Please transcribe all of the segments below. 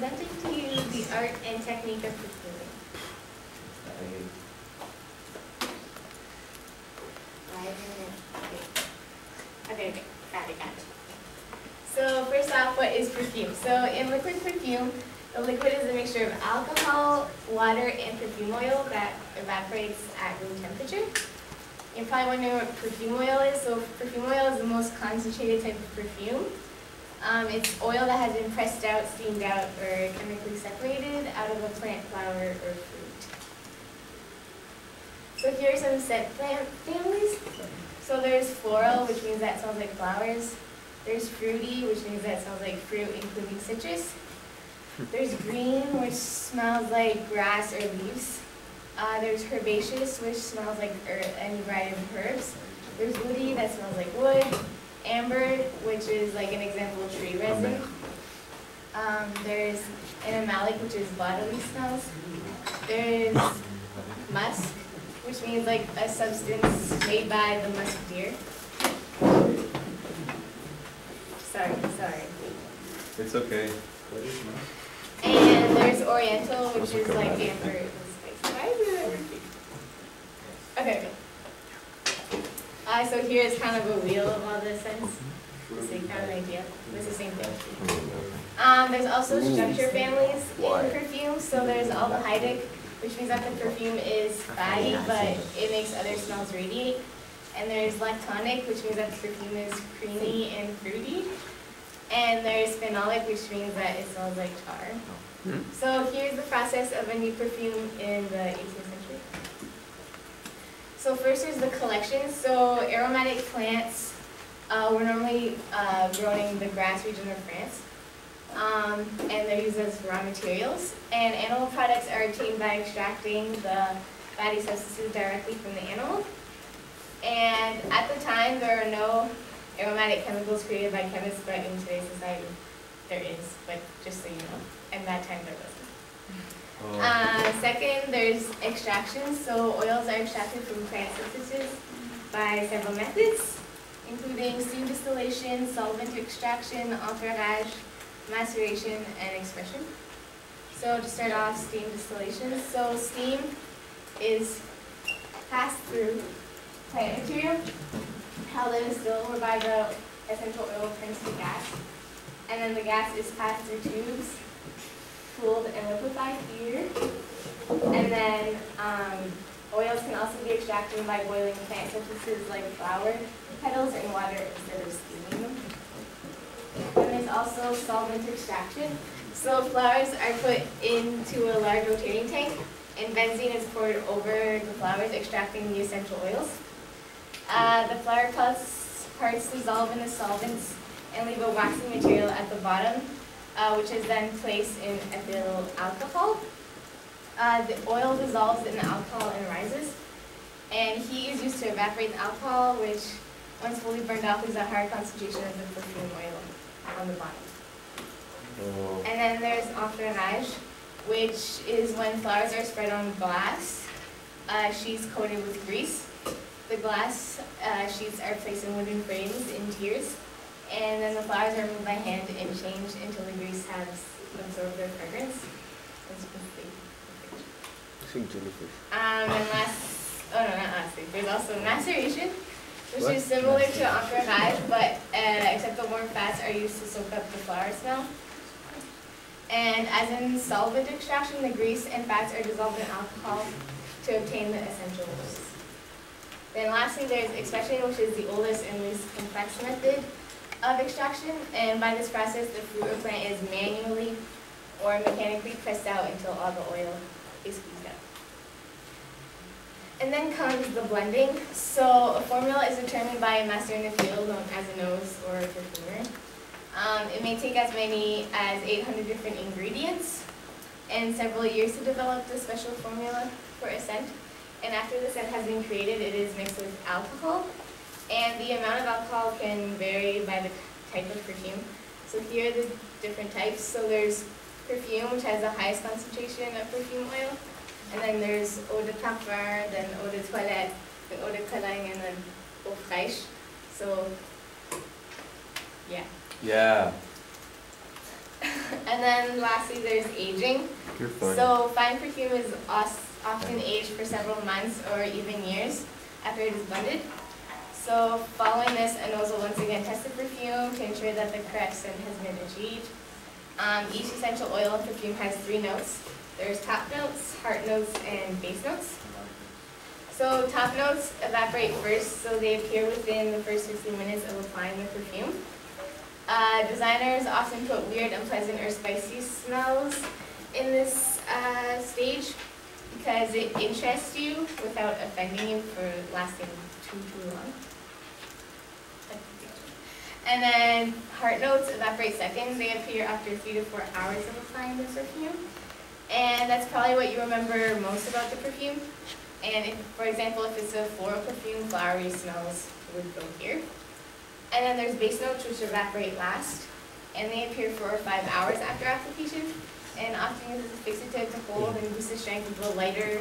presenting to you the art and technique of perfuming. Okay, got it. So first off, what is perfume? So in liquid perfume, the liquid is a mixture of alcohol, water, and perfume oil that evaporates at room temperature. You're probably wondering what perfume oil is. So perfume oil is the most concentrated type of perfume. It's oil that has been pressed out, steamed out, or chemically separated out of a plant, flower, or fruit. So here are some scent plant families. So there's floral, which means that smells like flowers. There's fruity, which means that smells like fruit, including citrus. There's green, which smells like grass or leaves. There's herbaceous, which smells like any variety of herbs. There's woody, that smells like wood. Amber, which is like an example of tree resin. There's animalic, which is bodily smells. There's musk, which means like a substance made by the musk deer. Sorry. It's okay. And there's oriental, which is like amber and spicy. Why is it working? Okay. So here is kind of a wheel of all the scents. So you kind of an idea. It's the same thing. There's also structure families in perfume. So there's aldehydic, which means that the perfume is fatty, but it makes other smells radiate. And there's lactonic, which means that the perfume is creamy and fruity. And there's phenolic, which means that it smells like tar. So here's the process of a new perfume in the 18th century. So first is the collection. So aromatic plants were normally grown in the grass region of France. And they're used as raw materials. And animal products are obtained by extracting the fatty substances directly from the animal. And at the time, there are no aromatic chemicals created by chemists, but in today's society, there is, but just so you know. And that time, there wasn't. Second, there's extraction. So oils are extracted from plant substances by several methods, including steam distillation, solvent extraction, enfleurage, maceration, and expression. So to start off, steam distillation. So steam is passed through plant material, held in a still whereby the essential oil turns to gas. And then the gas is passed through tubes, cooled and liquefied here. And then oils can also be extracted by boiling plant substances like flower petals in water instead of steaming them. And there's also solvent extraction. So flowers are put into a large rotating tank, and benzene is poured over the flowers, extracting the essential oils. The flower parts dissolve in the solvents and leave a waxy material at the bottom, which is then placed in ethyl alcohol. The oil dissolves in the alcohol and rises, and heat is used to evaporate the alcohol, which, once fully burned off, is a higher concentration of the perfume oil on the bottom. And then there's enfleurage, which is when flowers are spread on glass sheets coated with grease. The glass sheets are placed in wooden frames in tiers, and then the flowers are moved by hand and changed until the grease has absorbed their fragrance. As you can see. There's also maceration, which is similar to enfleurage, but except the warm fats are used to soak up the flower smell. And as in solvent extraction, the grease and fats are dissolved in alcohol to obtain the essential oils. Then lastly, there's expression, which is the oldest and least complex method of extraction. And by this process, the fruit or plant is manually or mechanically pressed out until all the oil is squeezed out. And then comes the blending. So a formula is determined by a master in the field, known as a nose or a perfumer. It may take as many as 800 different ingredients and several years to develop the special formula for a scent. And after the scent has been created, it is mixed with alcohol. And the amount of alcohol can vary by the type of perfume. So here are the different types. So there's perfume, which has the highest concentration of perfume oil. And then there's eau de parfum, then eau de toilette, then eau de cologne, and then eau fraîche. So, yeah. Yeah. And then lastly, there's aging. You're fine. So fine perfume is often aged for several months or even years after it is blended. So following this, a nose will once again test the perfume to ensure that the correct scent has been achieved. Each essential oil in perfume has 3 notes. There's top notes, heart notes, and base notes. So top notes evaporate first, so they appear within the first 60 minutes of applying the perfume. Designers often put weird, unpleasant, or spicy smells in this stage because it interests you without offending you for lasting too long. And then heart notes evaporate second. They appear after 3 to 4 hours of applying the perfume. And that's probably what you remember most about the perfume. And if, for example, if it's a floral perfume, flowery smells would go here. And then there's base notes, which evaporate last. And they appear 4 or 5 hours after application. And often uses a fixative to hold and boost the strength of the lighter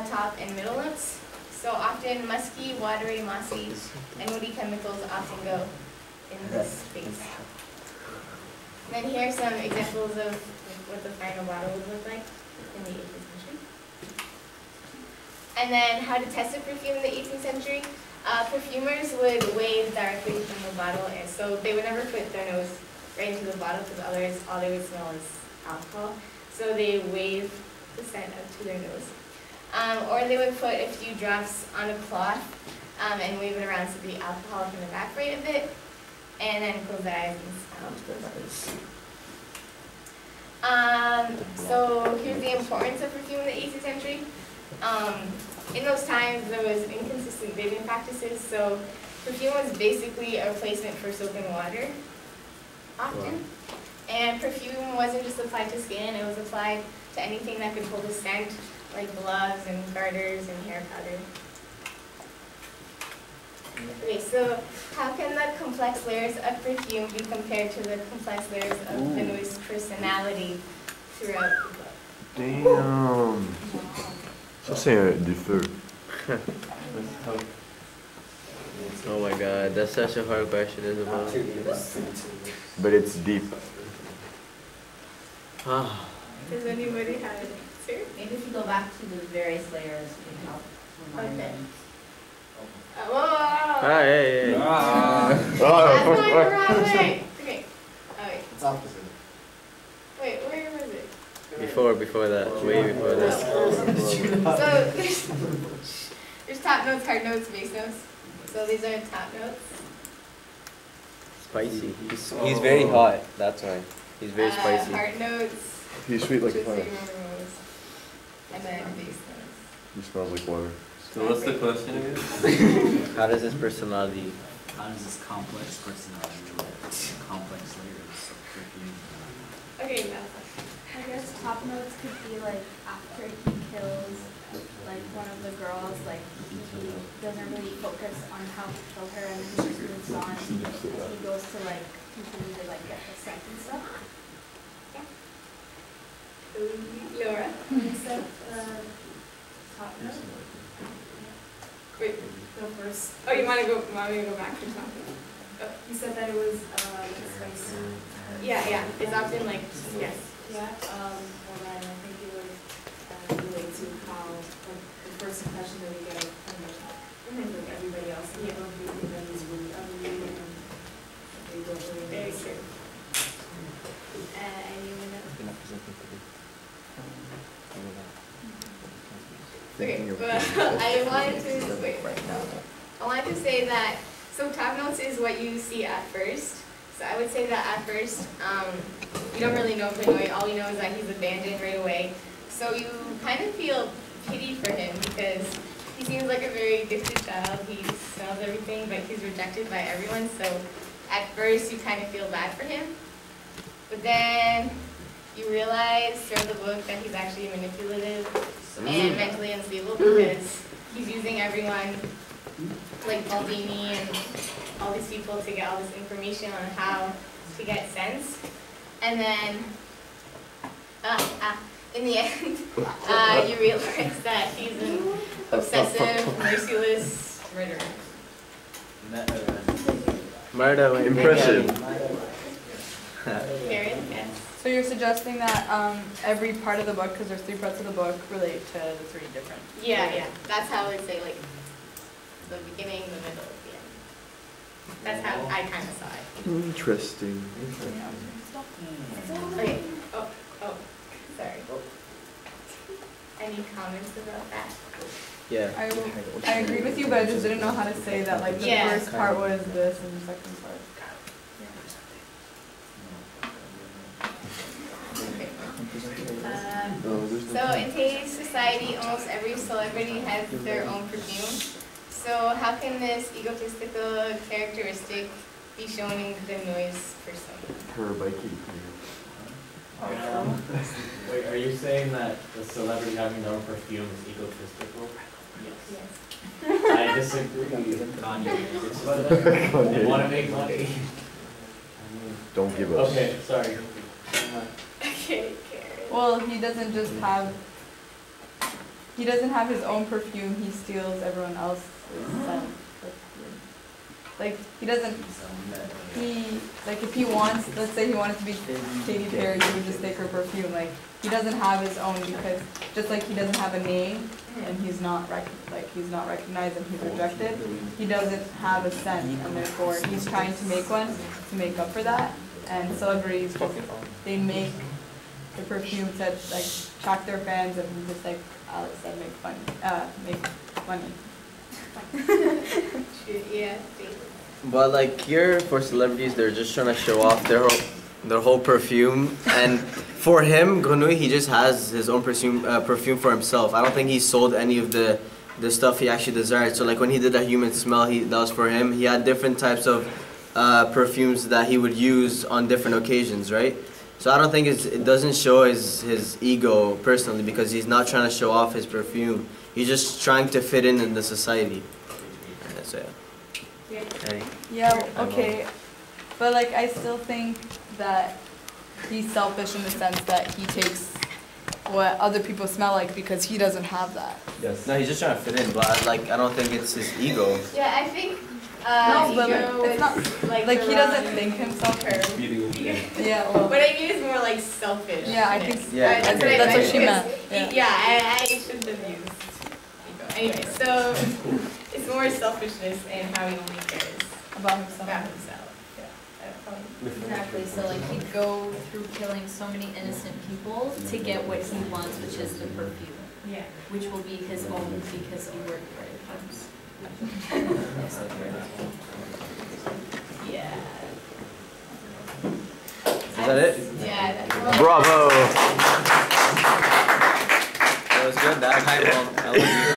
top and middle notes. So often musky, watery, mossy, and woody chemicals often go in this space. And then here are some examples of what the final bottle would look like in the 18th century. And then how to test a perfume in the 18th century. Perfumers would wave directly from the bottle, and so they would never put their nose right into the bottle because otherwise all they would smell is alcohol. So they wave the scent up to their nose. Or they would put a few drops on a cloth and wave it around so the alcohol can evaporate a bit, and then close their eyes and smell. So here's the importance of perfume in the 18th century. In those times, there was inconsistent bathing practices, so perfume was basically a replacement for soap and water, often. And perfume wasn't just applied to skin, it was applied to anything that could hold a scent, like gloves and garters and hair powder. Okay, so how can the complex layers of perfume be compared to the complex layers of Benoit's personality throughout the book? Damn. Ça c'est du feu. Oh my god, that's such a hard question, Isabel. But it's deep. Does anybody have an answer? Maybe if you go back to the various layers, you can help remind Okay. them. Whoa! Hey. That's going the wrong way! Okay. Oh, wait. It's opposite. Wait, where was it? Before that, way before that. So there's top notes, heart notes, base notes. So these are top notes. Spicy. He's very hot, that's why. He's very spicy. Heart notes. He's sweet like which is fire. what you remember most. And then base notes. He smells like water. So what's the question again? How does his personality? How does this complex personality relate to complex layers of perfume? Okay, now. I guess top notes could be like after he kills like one of the girls, like he doesn't really focus on how to kill her and then he just moves on. He goes to like continue to like get the scent and stuff. Laura. Instead top note. Wait, Go first. oh, you want me to go back to top note? You said that it was spicy. Yeah, it's often like, yes. Yeah. Well then I think it would relate to how like the first impression that we get of him, like everybody else. You know, that he's really ugly and they don't really Very notice true. it. Anyone else? Okay, well, I wanted to say that, so top notes is what you see at first. So I would say that at first, you don't really know Benoit. All you know is that he's abandoned right away. So you kind of feel pity for him because he seems like a very gifted child. He smells everything, but he's rejected by everyone. So at first, you kind of feel bad for him. But then you realize throughout the book that he's actually manipulative and mentally unstable because he's using everyone, like Baldini and all these people, to get all this information on how to get sense. And then, in the end, you realize that he's an obsessive, merciless murderer. Murder. Impressive. Karen, yes. So you're suggesting that every part of the book, because there's 3 parts of the book, relate to the 3 different. Yeah. That's how I would say, like, the beginning, the middle, the end. That's how I kind of saw it. Interesting. Okay. Oh, sorry. Any comments about that? Yeah. I agree with you, but I just didn't know how to say that. Like the Yeah. first part was this, and the second part. So in today's society, almost every celebrity has their own perfume. So how can this egotistical characteristic be shown in Grenouille's persona? Her biking. Wait, are you saying that the celebrity having their own perfume is egotistical? Yes. I disagree. Kanye. They want to make money. Don't give us. Okay, sorry. Okay, Karen. Well, he doesn't have his own perfume. He steals everyone else's scent. Like he doesn't. If he wants, let's say he wanted to be Katy Perry, he would just take her perfume. Like he doesn't have his own because just like he doesn't have a name and he's not recognized and he's rejected. He doesn't have a scent and therefore he's trying to make one to make up for that. And celebrities they make the perfume to like attract their fans and just like Alex said, make money. Yeah. But like here for celebrities, they're just trying to show off their whole perfume. And for him, Grenouille, he just has his own perfume for himself. I don't think he sold any of the stuff he actually desired. So like when he did that human smell, that was for him. He had different types of perfumes that he would use on different occasions, right? So I don't think it doesn't show his ego personally because he's not trying to show off his perfume. He's just trying to fit in the society. So yeah. Yeah, okay. But like I still think that he's selfish in the sense that he takes what other people smell like because he doesn't have that. Yes. No, he's just trying to fit in, but I don't think it's his ego. Yeah, I think No, but ego it's is not like he doesn't around think himself. her. Yeah, well, What I mean is more like selfish. yeah, I think Yeah, That's what I that's what meant, she meant. because Yeah. I shouldn't have used ego. Anyway, so it's more selfishness and how he only cares About himself. about himself. Yeah. Exactly, so like he'd go through killing so many innocent people to get what he wants, which is the perfume, Yeah. which will be his own because he worked for it. Yeah. Is that it? Yeah. That's Bravo! That was good. That high ball.